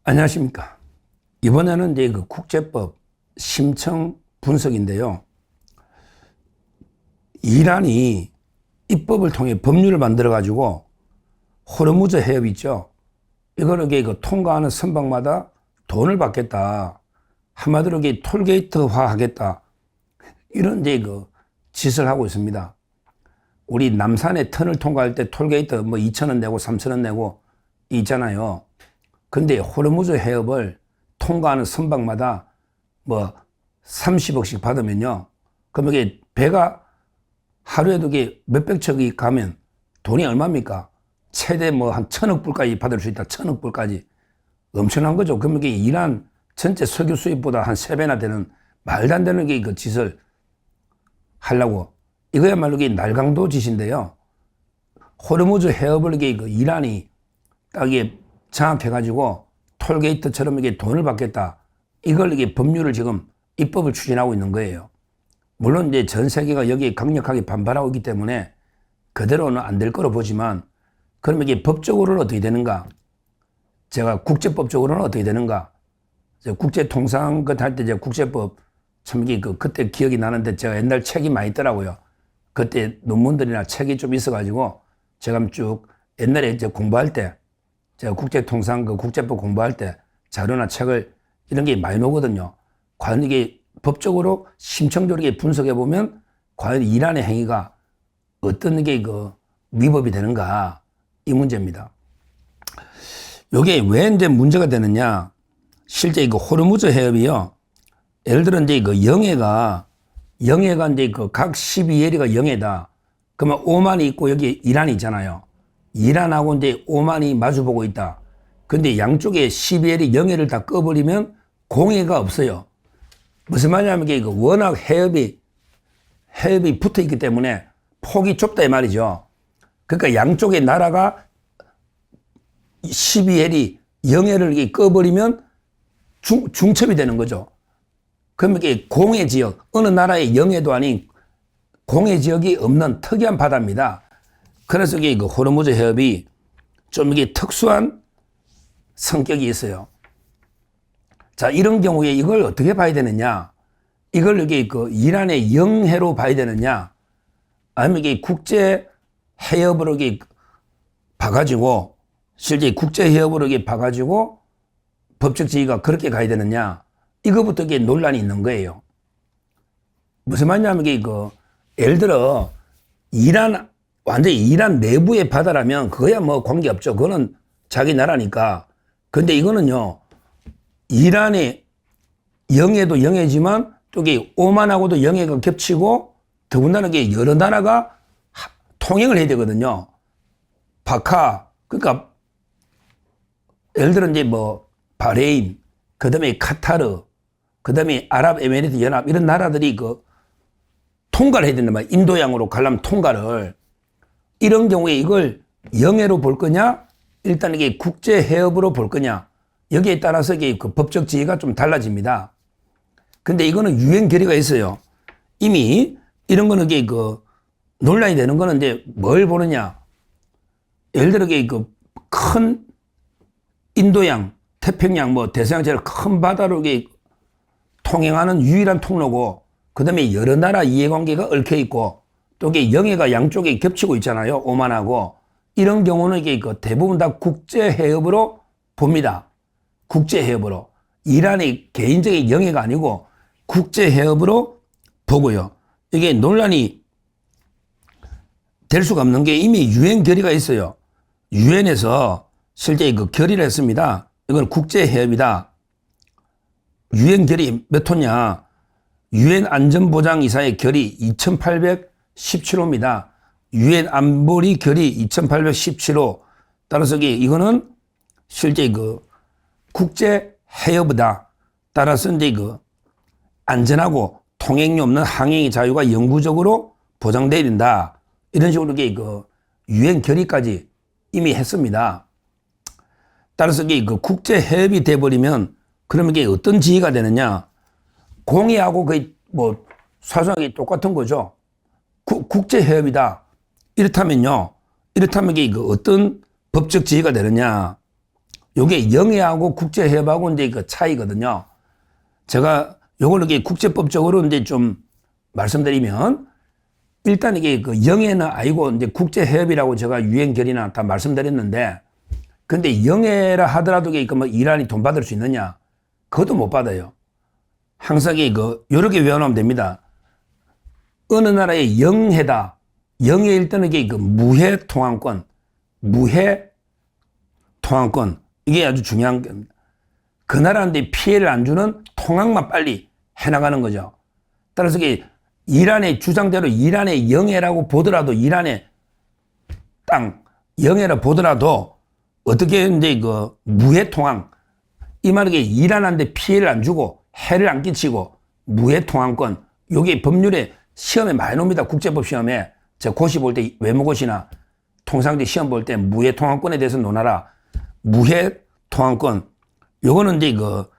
안녕하십니까. 이번에는 이제 그 국제법 심청 분석인데요. 이란이 입법을 통해 법률을 만들어가지고 호르무즈 해협 있죠. 이거를 그 통과하는 선박마다 돈을 받겠다. 한마디로 톨게이트화 하겠다. 이런 이제 그 짓을 하고 있습니다. 우리 남산의 터널 통과할 때 톨게이트 뭐 2,000원 내고 3,000원 내고 있잖아요. 근데 호르무즈 해협을 통과하는 선박마다 뭐 30억씩 받으면요. 그럼 이게 배가 하루에도 몇백 척이 가면 돈이 얼마입니까? 최대 뭐 한 1,000억 불까지 받을 수 있다. 1,000억 불까지. 엄청난 거죠. 그럼 이게 이란 전체 석유 수입보다 한 3배나 되는 말도 안 되는 그 짓을 하려고. 이거야말로 날강도 짓인데요. 호르무즈 해협을 이란이 딱 장악해가지고 톨게이트처럼 돈을 받겠다. 이걸 법률을 지금 입법을 추진하고 있는 거예요. 물론 이제 전 세계가 여기에 강력하게 반발하고 있기 때문에 그대로는 안 될 거로 보지만, 그러면 법적으로는 어떻게 되는가? 제가 국제법적으로는 어떻게 되는가? 국제통상 할 때 제가 국제법 참 그때 기억이 나는데 제가 옛날 책이 많이 있더라고요. 그때 논문들이나 책이 좀 있어가지고 제가 쭉 옛날에 이제 공부할 때 제가 국제통상 국제법 공부할 때 자료나 책을 이런 게 많이 나오거든요. 과연 이게 법적으로 심층적으로 분석해 보면 과연 이란의 행위가 어떤 게 위법이 되는가, 이 문제입니다. 이게 왜 이제 문제가 되느냐? 실제 호르무즈 해협이요. 예를 들어 이제 영해가 이제 각 12해리가 영해다. 그러면 오만이 있고 여기 이란이 있잖아요. 이란하고 이제 오만이 마주보고 있다. 근데 양쪽에 12해리 영해를 다 꺼버리면 공해가 없어요. 무슨 말이냐면 이게 워낙 해협이 붙어 있기 때문에 폭이 좁다 이 말이죠. 그러니까 양쪽의 나라가 12해리 영해를 꺼버리면 중첩이 되는 거죠. 그러면 이게 공해 지역, 어느 나라의 영해도 아닌 공해 지역이 없는 특이한 바다입니다. 그래서 이게 호르무즈 해협이 좀 특수한 성격이 있어요. 자, 이런 경우에 이걸 어떻게 봐야 되느냐? 이걸 이란의 영해로 봐야 되느냐? 아니면 국제 해협으로 봐가지고, 실제 국제 해협으로 봐가지고 법적 지위가 그렇게 가야 되느냐? 이거부터 논란이 있는 거예요. 무슨 말이냐면 예를 들어 완전히 이란 내부의 바다라면 그거야 뭐 관계없죠. 그거는 자기 나라니까. 근데 이거는요, 이란의 영해도 영해지만 또 오만하고도 영해가 겹치고 더군다나 여러 나라가 통행을 해야 되거든요. 그러니까 예를 들어 이제 뭐 바레인, 그 다음에 카타르, 그 다음에 아랍에미리트 연합, 이런 나라들이 통과를 해야 된단 말이야. 인도양으로 가려면 통과를. 이런 경우에 이걸 영해로 볼 거냐, 일단 이게 국제 해협으로 볼 거냐, 여기에 따라서 법적 지위가 좀 달라집니다. 근데 이거는 유엔 결의가 있어요. 이미 이런 거는 논란이 되는 거는 이제 뭘 보느냐. 예를 들어 큰 인도양, 태평양, 뭐 대서양처럼 큰 바다로 통행하는 유일한 통로고, 그 다음에 여러 나라 이해관계가 얽혀 있고, 또 영해가 양쪽에 겹치고 있잖아요. 오만하고. 이런 경우는 대부분 다 국제해협으로 봅니다. 국제해협으로. 이란의 개인적인 영해가 아니고 국제해협으로 보고요. 이게 논란이 될 수가 없는 게 이미 유엔 결의가 있어요. 유엔에서 실제 결의를 했습니다. 이건 국제해협이다. 유엔 결의 몇 호냐? 유엔 안전보장이사의 결의 2817호입니다. 유엔 안보리 결의 2817호. 따라서 이거는 실제 국제해협이다. 따라서 이제 안전하고 통행료 없는 항행의 자유가 영구적으로 보장돼야 된다. 이런 식으로 유엔 결의까지 이미 했습니다. 따라서 국제해협이 돼버리면 그러면 어떤 지위가 되느냐? 공해하고 뭐 사실상이 똑같은 거죠. 국제해협이다. 이렇다면 어떤 법적 지위가 되느냐? 요게 영해하고 국제해협하고 이제 그 차이거든요. 제가 요걸 이렇게 국제법적으로 이제 좀 말씀드리면, 일단 이게 그 영해는 아니고 이제 국제해협이라고 제가 유엔결의나 다 말씀드렸는데, 근데 영해라 하더라도 이게 뭐 이란이 돈 받을 수 있느냐? 그것도 못 받아요. 항상 요렇게 외워놓으면 됩니다. 어느 나라의 영해다. 영해일 때는 이게 그 무해 통항권, 무해 통항권. 이게 아주 중요한 겁니다. 그 나라한테 피해를 안 주는 통항만 빨리 해나가는 거죠. 따라서 이게 이란의 주장대로 이란의 영해라고 보더라도, 이란의 땅, 영해라 보더라도 어떻게 이제 그 무해 통항, 이 말은 이란한테 피해를 안 주고 해를 안 끼치고 무해 통항권, 요게 법률에 시험에 많이 나옵니다. 국제법 시험에. 제가 고시 볼 때 외모고시나 통상대 시험 볼 때 무해 통항권에 대해서 논하라. 무해 통항권. 요거는 이제 그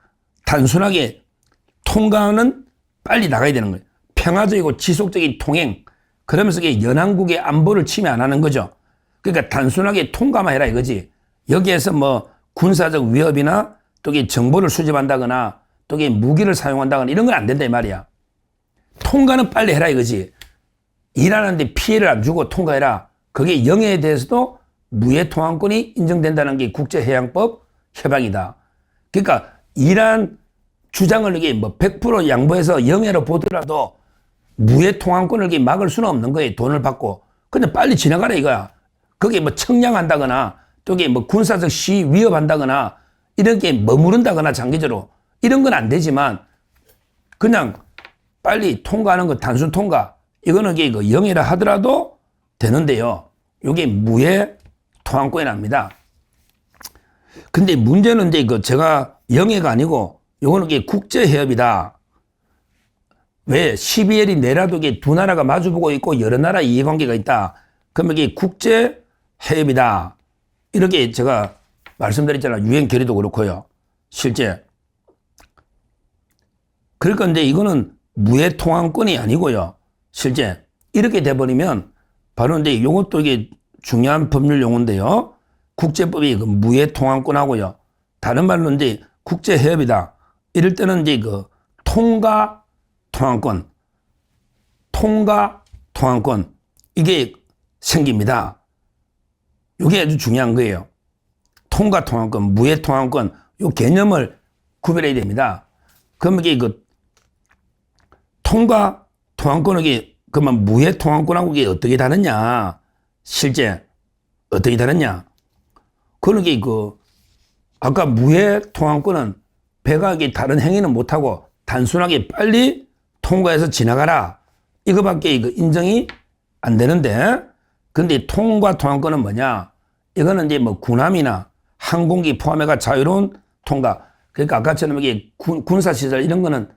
단순하게 통과는 빨리 나가야 되는 거예요. 평화적이고 지속적인 통행. 그러면서 이게 연안국의 안보를 침해 안 하는 거죠. 그러니까 단순하게 통과만 해라 이거지. 여기에서 뭐 군사적 위협이나 또 이게 정보를 수집한다거나 또 이게 무기를 사용한다거나 이런 건 안 된다 이 말이야. 통과는 빨리 해라 이거지. 이란한테 피해를 안 주고 통과해라. 그게 영해에 대해서도 무해 통항권이 인정된다는 게 국제해양법 협약이다. 그러니까 이란 주장을 이게 뭐 100% 양보해서 영해로 보더라도 무해 통항권을 이게 막을 수는 없는 거예요. 돈을 받고. 근데 빨리 지나가라 이거야. 거기에 뭐 청량한다거나 또 이게 뭐 군사적 시위 위협한다거나 이런 게 머무른다거나 장기적으로 이런 건 안 되지만 그냥 빨리 통과하는 거 단순 통과. 이거는 이게 그 영해라 하더라도 되는데요. 이게 무해 통항권이 납니다. 근데 문제는 이제 그 제가 영해가 아니고 요거는 이게 국제해협이다. 왜? 12일이 내라도 이게 두 나라가 마주보고 있고 여러 나라 이해관계가 있다. 그러면 이게 국제해협이다. 이렇게 제가 말씀드렸잖아요. 유엔 결의도 그렇고요. 실제. 그러니까 이제 이거는 무해 통항권이 아니고요. 실제. 이렇게 돼버리면 바로 이제 요것도 이게 중요한 법률 용어인데요. 국제법이 그 무해 통항권하고요. 다른 말로 이제 국제해협이다. 이럴 때는 이제 그 통과 통항권, 이게 생깁니다. 이게 아주 중요한 거예요. 통과 통항권, 무해 통항권, 이 개념을 구별해야 됩니다. 그러면 이게 그 통과 통항권은 이게 그러면 무해 통항권하고 이게 어떻게 다르냐? 실제 어떻게 다르냐? 그런 게 그 아까 무해 통항권은 배가 이게 다른 행위는 못하고 단순하게 빨리 통과해서 지나가라. 이거밖에 이거 인정이 안 되는데, 근데 통과 통항권은 뭐냐? 이거는 이제 뭐 군함이나 항공기 포함해가 자유로운 통과. 그러니까 아까처럼 이게 군사시설 이런 거는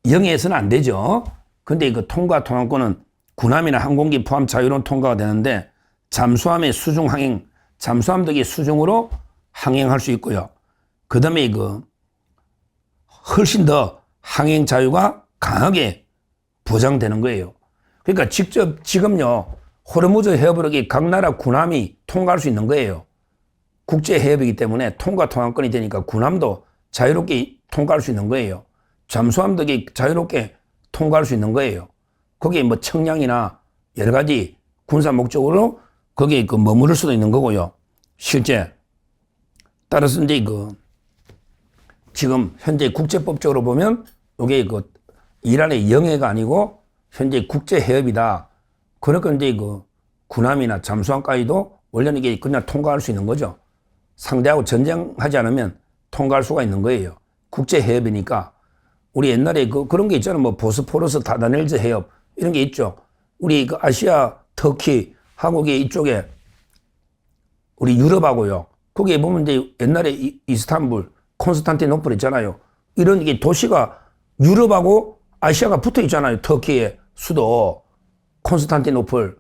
영해에서는 안 되죠. 근데 그 통과 통항권은 군함이나 항공기 포함 자유로운 통과가 되는데, 잠수함의 수중 항행, 잠수함도 이게 수중으로 항행할 수 있고요. 그 다음에 그 훨씬 더 항행 자유가 강하게 보장되는 거예요. 그러니까 직접 지금요, 호르무즈 해협으로 각 나라 군함이 통과할 수 있는 거예요. 국제 해협이기 때문에 통과 통항권이 되니까 군함도 자유롭게 통과할 수 있는 거예요. 잠수함도 자유롭게 통과할 수 있는 거예요. 거기에 뭐 청량이나 여러 가지 군사 목적으로 거기에 그 머무를 수도 있는 거고요. 실제. 따라서 이제 지금 현재 국제법적으로 보면 이게 이란의 영해가 아니고 현재 국제 해협이다. 그러니까 이제 군함이나 잠수함까지도 원래는 이게 그냥 통과할 수 있는 거죠. 상대하고 전쟁하지 않으면 통과할 수가 있는 거예요. 국제 해협이니까. 우리 옛날에 그런 게 있잖아요. 뭐 보스포러스 다다넬즈 해협 이런 게 있죠. 우리 아시아 터키 한국의 이쪽에 우리 유럽하고요. 거기에 보면 이제 옛날에 이스탄불, 콘스탄티노플 있잖아요. 이런 이게 도시가 유럽하고 아시아가 붙어 있잖아요. 터키의 수도 콘스탄티노플.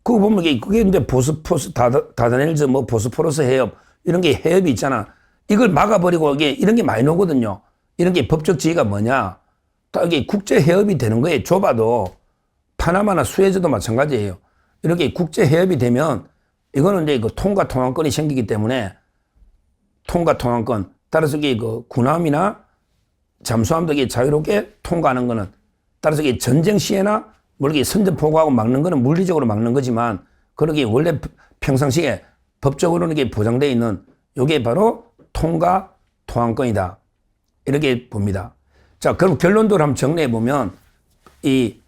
그거 보면 그게 이제 보스포러스 다다넬즈 뭐 보스포러스 해협 이런 게 해협이 있잖아. 이걸 막아버리고 이런 게 많이 나오거든요. 이런 게 법적 지위가 뭐냐? 다 이게 국제 해협이 되는 거예요. 좁아도 파나마나 수에즈도 마찬가지예요. 이렇게 국제 해협이 되면 이거는 이제 통과 통항권이 생기기 때문에 통과 통항권. 따라서 이게 그 군함이나 잠수함도 이게 자유롭게 통과하는 거는 따라서 이게 전쟁 시에나 물론 선전포고하고 막는 거는 물리적으로 막는 거지만 그러게 원래 평상시에 법적으로는 이게 보장되어 있는 이게 바로 통과 통항권이다. 이렇게 봅니다. 자, 그럼 결론적으로 한번 정리해 보면 이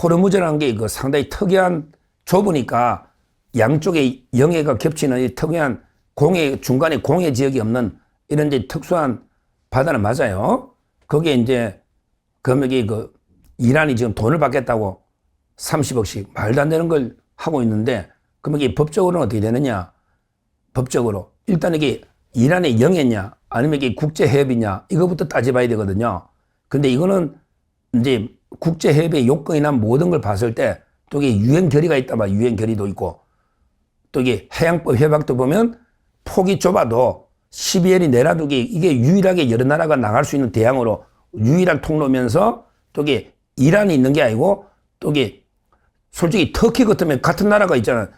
호르무즈라는 게 그 상당히 특이한 좁으니까 양쪽에 영해가 겹치는 이 특이한 공해 중간에 공해 지역이 없는 이런 이제 특수한 바다는 맞아요. 거기에 이제 금액이 그 이란이 지금 돈을 받겠다고 30억씩 말도 안 되는 걸 하고 있는데 그럼 이게 법적으로는 어떻게 되느냐? 법적으로 일단 이게 이란의 영해냐 아니면 이게 국제해협이냐 이거부터 따져봐야 되거든요. 근데 이거는 이제 국제해협의 요건이나 모든 걸 봤을 때 또 이게 유엔 결의가 있다 봐. 유엔 결의도 있고 또 이게 해양법 협약도 보면 폭이 좁아도 12일이 내놔두기 이게 유일하게 여러 나라가 나갈 수 있는 대항으로 유일한 통로면서 또 이게 이란이 있는 게 아니고 또 이게 솔직히 터키 같으면 같은 나라가 있잖아.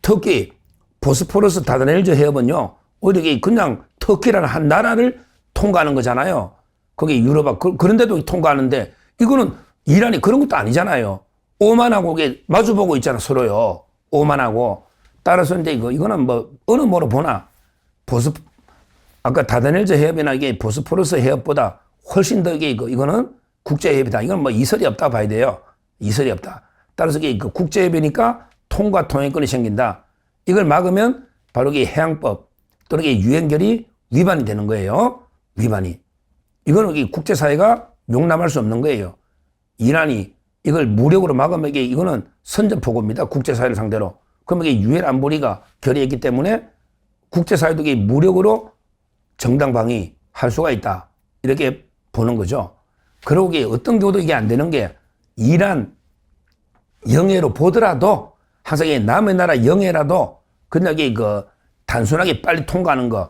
터키 보스포러스 다다넬즈 해협은요. 오히려 이게 그냥 터키라는 한 나라를 통과하는 거잖아요. 거기 유럽아 그런데도 통과하는데 이거는 이란이 그런 것도 아니잖아요. 오만하고 이게 마주보고 있잖아 서로요. 오만하고 따라서 이제 이거는 뭐 어느 뭐로 보나 아까 다다넬즈 해협이나 이게 보스포러스 해협보다 훨씬 더 이거는 국제해협이다. 이건 뭐 이설이 없다 봐야 돼요. 이설이 없다. 따라서 이게 그 국제해협이니까 통과 통행권이 생긴다. 이걸 막으면 바로 이게 해양법 또는 이게 유엔결의 위반이 되는 거예요. 위반이. 이거는 이게 국제사회가 용납할 수 없는 거예요. 이란이 이걸 무력으로 막으면 이거는 선전포고입니다. 국제사회를 상대로. 그러면 이게 유엔 안보리가 결의했기 때문에 국제사회도 이게 무력으로 정당 방위할 수가 있다. 이렇게 보는 거죠. 그러고 이게 어떤 경우도 이게 안 되는 게 이란 영해로 보더라도 항상 이게 남의 나라 영해라도 그냥 이게 그 단순하게 빨리 통과하는 거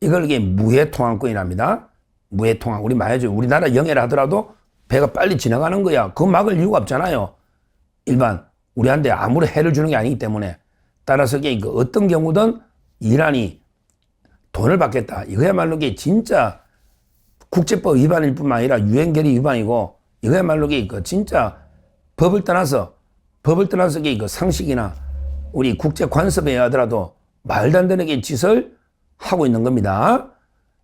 이걸 이게 무해 통항권이랍니다. 무해 통항. 우리 말해줘. 우리나라 영해라 하더라도 배가 빨리 지나가는 거야. 그거 막을 이유가 없잖아요. 일반 우리한테 아무런 해를 주는 게 아니기 때문에 따라서 이게 그 어떤 경우든 이란이 돈을 받겠다. 이거야말로 이게 진짜 국제법 위반일 뿐만 아니라 유엔 결의 위반이고 이거야말로 이게 그 진짜 법을 떠나서 이게 그 상식이나 우리 국제 관습에 하더라도 말도 안 되는 게 짓을 하고 있는 겁니다.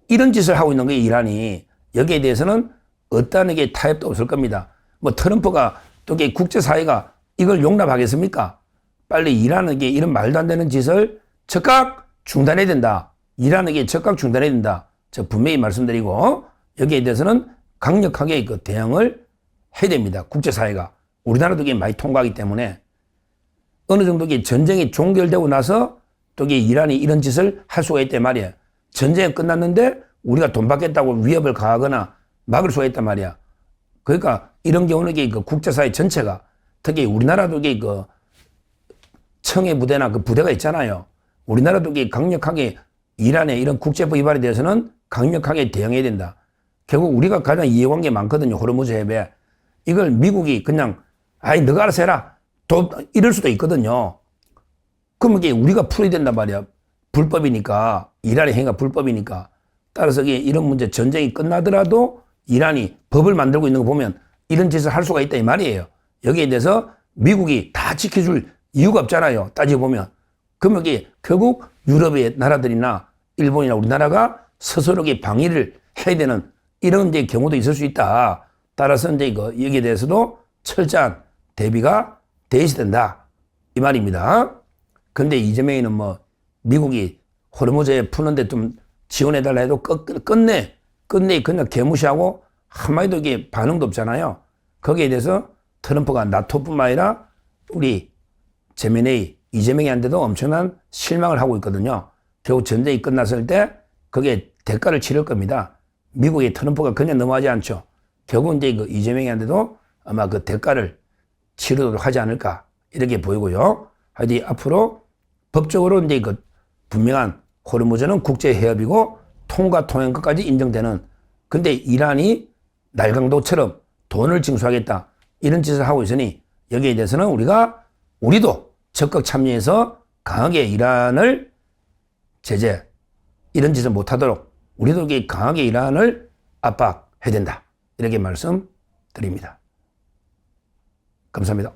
이런 짓을 하고 있는 게 이란이 여기에 대해서는 어떠한 게 타협도 없을 겁니다. 뭐 트럼프가 또 이게 국제사회가 이걸 용납하겠습니까? 빨리 이란에게 이런 말도 안 되는 짓을 즉각 중단해야 된다. 이란에게 즉각 중단해야 된다. 저 분명히 말씀드리고 여기에 대해서는 강력하게 그 대응을 해야 됩니다. 국제사회가. 우리나라도 이게 많이 통과하기 때문에 어느 정도 이게 전쟁이 종결되고 나서 또 이게 이란이 이런 짓을 할 수가 있단 말이에요. 전쟁이 끝났는데 우리가 돈 받겠다고 위협을 가하거나 막을 수가 있단 말이야. 그러니까 이런 경우는 이게 그 국제사회 전체가 특히 우리나라도 이게 그 청해 부대나 그 부대가 있잖아요. 우리나라도 이게 강력하게 이란의 이런 국제법 위반에 대해서는 강력하게 대응해야 된다. 결국 우리가 가장 이해관계 많거든요. 호르무즈 해협에. 이걸 미국이 그냥 아이 너가 알아서 해라. 이럴 수도 있거든요. 그럼 이게 우리가 풀어야 된단 말이야. 불법이니까. 이란의 행위가 불법이니까. 따라서 이게 이런 문제 전쟁이 끝나더라도 이란이 법을 만들고 있는 거 보면 이런 짓을 할 수가 있다 이 말이에요. 여기에 대해서 미국이 다 지켜줄 이유가 없잖아요. 따져보면. 그러면 이게 결국 유럽의 나라들이나 일본이나 우리나라가 스스로에게 방위를 해야 되는 이런 이제 경우도 있을 수 있다. 따라서 이제 여기에 대해서도 철저한 대비가 돼 있어야 된다. 이 말입니다. 근데 이재명이는 뭐 미국이 호르무즈에 푸는데 좀 지원해달라 해도 끝내 그냥 개무시하고 한마디도 이게 반응도 없잖아요. 거기에 대해서 트럼프가 나토뿐만 아니라 우리 이재명이한테도 엄청난 실망을 하고 있거든요. 결국 전쟁이 끝났을 때 그게 대가를 치를 겁니다. 미국의 트럼프가 그냥 넘어가지 않죠. 결국 이제 그 이재명이한테도 아마 그 대가를 치르도록 하지 않을까 이렇게 보이고요. 하여튼 앞으로 법적으로 이제 그 분명한 호르무즈는 국제해협이고 통과 통행권까지 인정되는 근데 이란이 날강도처럼 돈을 징수하겠다 이런 짓을 하고 있으니 여기에 대해서는 우리도 적극 참여해서 강하게 이란을 제재 이런 짓을 못하도록 우리도 강하게 이란을 압박해야 된다. 이렇게 말씀드립니다. 감사합니다.